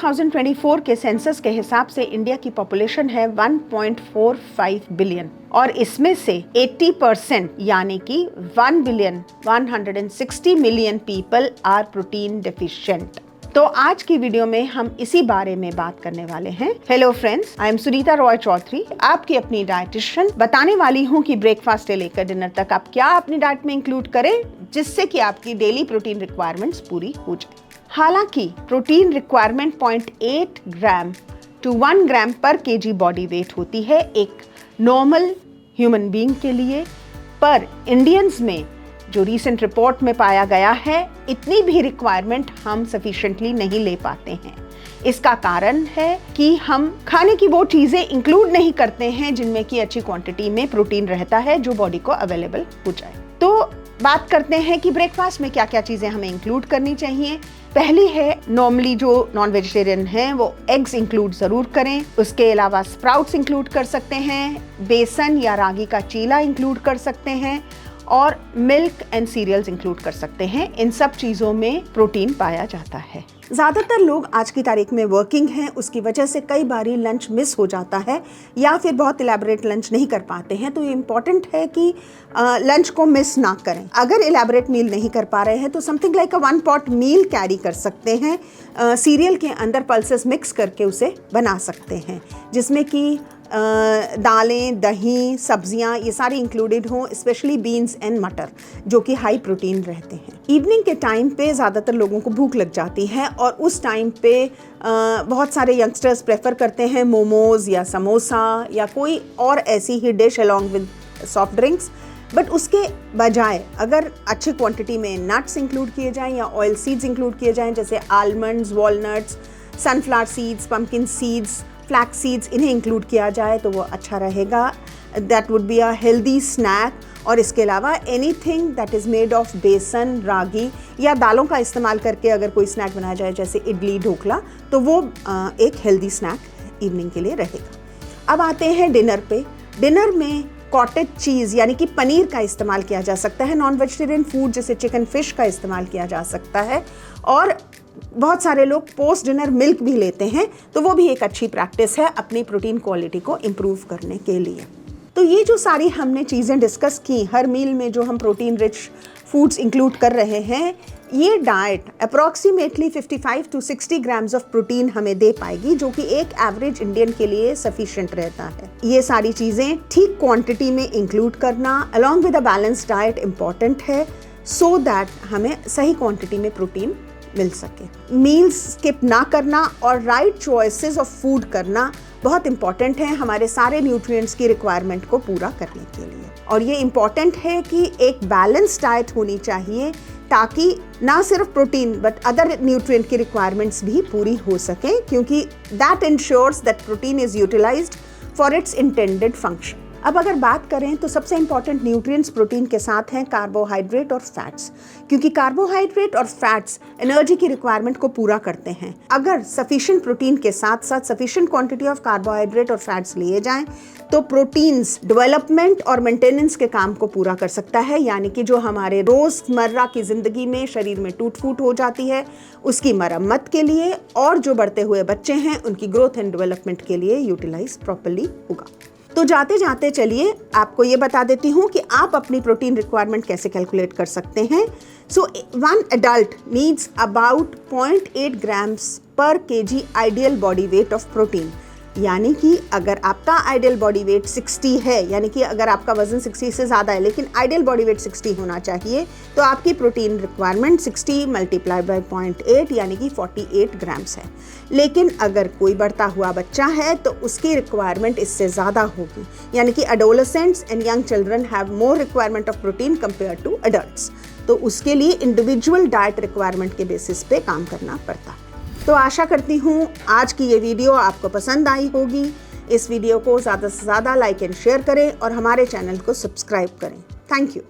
2024 के सेंसस के हिसाब से इंडिया की पॉपुलेशन है 1.45 बिलियन और इसमें से 80% यानी कि 1,160 million people are protein deficient. तो आज की वीडियो में हम इसी बारे में बात करने वाले हैं। Hello friends, I am Sunita Roy Chaudhary, आपकी अपनी डाइटिशियन। बताने वाली हूँ कि ब्रेकफास्ट से लेकर डिनर तक आप क्या अपनी डाइट में इंक्लूड करें जिससे कि आपकी डेली प्रोटीन रिक्वायरमेंट्स पूरी हो जाए। हालांकि प्रोटीन रिक्वायरमेंट 0.8 ग्राम टू 1 ग्राम पर केजी बॉडी वेट होती है एक नॉर्मल ह्यूमन बीइंग के लिए, पर इंडियंस में जो रीसेंट रिपोर्ट में पाया गया है इतनी भी रिक्वायरमेंट हम सफिशिएंटली नहीं ले पाते हैं। इसका कारण है कि हम खाने की वो चीज़ें इंक्लूड नहीं करते हैं जिनमें कि अच्छी क्वांटिटी में प्रोटीन रहता है जो बॉडी को अवेलेबल हो जाए। तो बात करते हैं कि ब्रेकफास्ट में क्या क्या चीज़ें हमें इंक्लूड करनी चाहिए। पहली है, नॉर्मली जो नॉन वेजिटेरियन हैं वो एग्स इंक्लूड ज़रूर करें। उसके अलावा स्प्राउट्स इंक्लूड कर सकते हैं, बेसन या रागी का चीला इंक्लूड कर सकते हैं और मिल्क एंड सीरियल्स इंक्लूड कर सकते हैं। इन सब चीज़ों में प्रोटीन पाया जाता है। ज़्यादातर लोग आज की तारीख में वर्किंग हैं, उसकी वजह से कई बारी लंच मिस हो जाता है या फिर बहुत इलेबोरेट लंच नहीं कर पाते हैं। तो ये इम्पॉर्टेंट है कि लंच को मिस ना करें। अगर इलेबोरेट मील नहीं कर पा रहे हैं तो something like a 1 pot meal carry कर सकते हैं। सीरियल के अंदर पल्सेस मिक्स करके उसे बना सकते हैं जिसमें कि दालें, दही, सब्जियां ये सारी इंक्लूडेड हों, स्पेशली बीन्स एंड मटर जो कि हाई प्रोटीन रहते हैं। इवनिंग के टाइम पे ज़्यादातर लोगों को भूख लग जाती है और उस टाइम पे बहुत सारे यंगस्टर्स प्रेफर करते हैं मोमोज या समोसा या कोई और ऐसी ही dish along with soft drinks. But उसके बजाय अगर अच्छी क्वांटिटी में नट्स इंक्लूड किए जाएँ या ऑयल सीड्स इंक्लूड किए जाएँ, जैसे almonds, walnuts, sunflower seeds, pumpkin seeds, flax seeds, इन्हें इंक्लूड किया जाए तो वो अच्छा रहेगा। That would be a healthy snack. और इसके अलावा anything that is made of besan, ragi या दालों का इस्तेमाल करके अगर कोई स्नैक बनाया जाए जैसे इडली, ढोकला, तो वो एक हेल्दी स्नैक इवनिंग के लिए रहेगा। अब आते हैं डिनर पे। डिनर में कॉटेज चीज़ यानी कि पनीर का इस्तेमाल किया जा सकता है। नॉन वेजिटेरियन फूड जैसे चिकन, फिश का इस्तेमाल किया जा सकता है और बहुत सारे लोग पोस्ट डिनर मिल्क भी लेते हैं, तो वो भी एक अच्छी प्रैक्टिस है अपनी प्रोटीन क्वालिटी को इम्प्रूव करने के लिए। तो ये जो सारी हमने चीज़ें डिस्कस की, हर मील में जो हम प्रोटीन रिच फूड्स इंक्लूड कर रहे हैं, ये diet approximately 55 to 60 grams of protein हमें दे पाएगी, जो कि एक एवरेज इंडियन के लिए सफिशिएंट रहता है। ये सारी चीज़ें ठीक क्वांटिटी में इंक्लूड करना along with a balance diet important है, सो दैट हमें सही क्वांटिटी में प्रोटीन मिल सके। मील्स स्किप ना करना और राइट चॉइसेस ऑफ फूड करना बहुत इंपॉर्टेंट है हमारे सारे न्यूट्रिएंट्स की रिक्वायरमेंट को पूरा करने के लिए। और ये इम्पॉर्टेंट है कि एक बैलेंस डाइट होनी चाहिए ताकि ना सिर्फ प्रोटीन बट अदर न्यूट्रिएंट की रिक्वायरमेंट्स भी पूरी हो सकें, क्योंकि that ensures that protein is utilised for its intended function. अब अगर बात करें तो सबसे इंपॉर्टेंट न्यूट्रिएंट्स प्रोटीन के साथ हैं कार्बोहाइड्रेट और फैट्स, क्योंकि कार्बोहाइड्रेट और फैट्स एनर्जी की रिक्वायरमेंट को पूरा करते हैं। अगर सफिशिएंट प्रोटीन के साथ साथ सफिशिएंट क्वांटिटी ऑफ कार्बोहाइड्रेट और फैट्स लिए जाएं तो प्रोटीन्स डेवलपमेंट और मेंटेनेंस के काम को पूरा कर सकता है, यानी कि जो हमारे रोज़मर्रा की ज़िंदगी में शरीर में टूट फूट हो जाती है उसकी मरम्मत के लिए, और जो बढ़ते हुए बच्चे हैं उनकी ग्रोथ एंड डेवलपमेंट के लिए यूटिलाइज प्रॉपर्ली होगा। तो जाते जाते चलिए आपको ये बता देती हूँ कि आप अपनी प्रोटीन रिक्वायरमेंट कैसे कैलकुलेट कर सकते हैं। सो 1 adult needs about 0.8 grams per kg ideal body weight of protein, यानी कि अगर आपका आइडियल बॉडी वेट 60 है, यानी कि अगर आपका वजन 60 से ज़्यादा है लेकिन आइडियल बॉडी वेट 60 होना चाहिए, तो आपकी प्रोटीन रिक्वायरमेंट 60 मल्टीप्लाई बाय 0.8 यानी कि 48 ग्राम्स है। लेकिन अगर कोई बढ़ता हुआ बच्चा है तो उसकी रिक्वायरमेंट इससे ज़्यादा होगी, यानी कि adolescents and young children have more requirement of protein compare to adults. तो उसके लिए इंडिविजुअल डाइट रिक्वायरमेंट के बेसिस पे काम करना पड़ता है। तो आशा करती हूँ आज की ये वीडियो आपको पसंद आई होगी। इस वीडियो को ज़्यादा से ज़्यादा लाइक एंड शेयर करें और हमारे चैनल को सब्सक्राइब करें। Thank you.